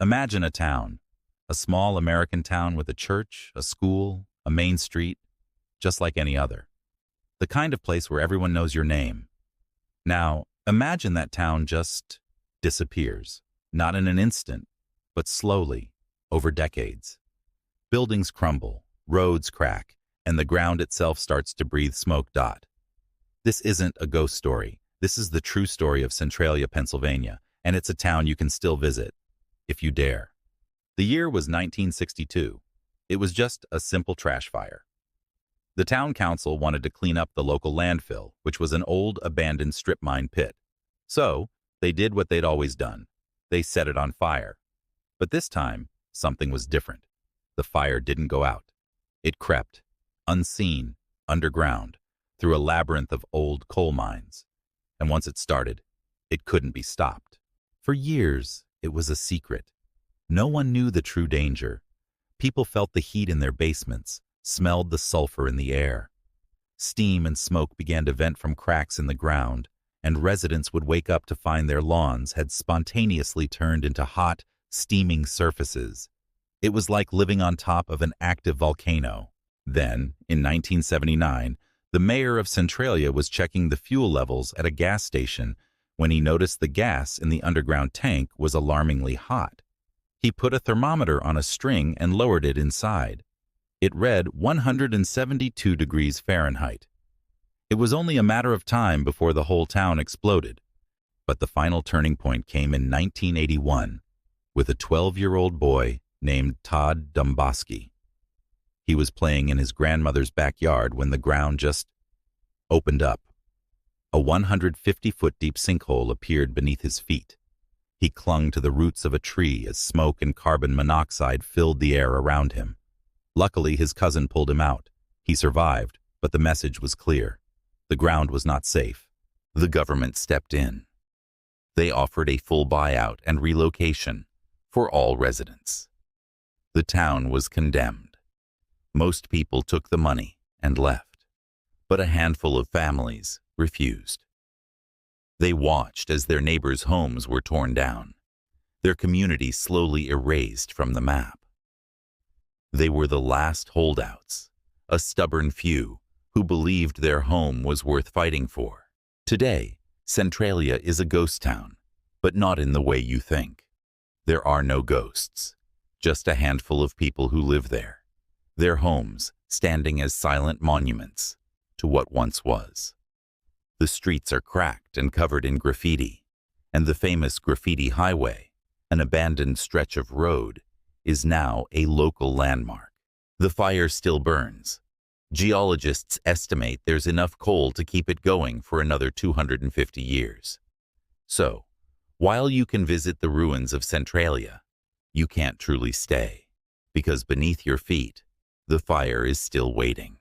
Imagine a small American town with a church, a school, a main street, just like any other. The kind of place where everyone knows your name. Now, imagine that town just disappears, not in an instant, but slowly, over decades. Buildings crumble, roads crack, and the ground itself starts to breathe smoke. This isn't a ghost story. This is the true story of Centralia, Pennsylvania, and it's a town you can still visit, if you dare. The year was 1962. It was just a simple trash fire. The town council wanted to clean up the local landfill, which was an old, abandoned strip mine pit. So, they did what they'd always done. They set it on fire. But this time, something was different. The fire didn't go out. It crept, unseen, underground, through a labyrinth of old coal mines. And once it started, it couldn't be stopped. For years, it was a secret. No one knew the true danger. People felt the heat in their basements, smelled the sulfur in the air. Steam and smoke began to vent from cracks in the ground, and residents would wake up to find their lawns had spontaneously turned into hot, steaming surfaces. It was like living on top of an active volcano. Then, in 1979, the mayor of Centralia was checking the fuel levels at a gas station when he noticed the gas in the underground tank was alarmingly hot. He put a thermometer on a string and lowered it inside. It read 172 degrees Fahrenheit. It was only a matter of time before the whole town exploded. But the final turning point came in 1981 with a 12-year-old boy named Todd Domboski. He was playing in his grandmother's backyard when the ground just opened up. A 150-foot deep sinkhole appeared beneath his feet. He clung to the roots of a tree as smoke and carbon monoxide filled the air around him. Luckily, his cousin pulled him out. He survived, but the message was clear. The ground was not safe. The government stepped in. They offered a full buyout and relocation for all residents. The town was condemned. Most people took the money and left, but a handful of families refused. They watched as their neighbors' homes were torn down, their community slowly erased from the map. They were the last holdouts, a stubborn few who believed their home was worth fighting for. Today, Centralia is a ghost town, but not in the way you think. There are no ghosts, just a handful of people who live there, their homes standing as silent monuments to what once was. The streets are cracked and covered in graffiti, and the famous Graffiti Highway, an abandoned stretch of road, is now a local landmark. The fire still burns. Geologists estimate there's enough coal to keep it going for another 250 years. So, while you can visit the ruins of Centralia, you can't truly stay, because beneath your feet, the fire is still waiting.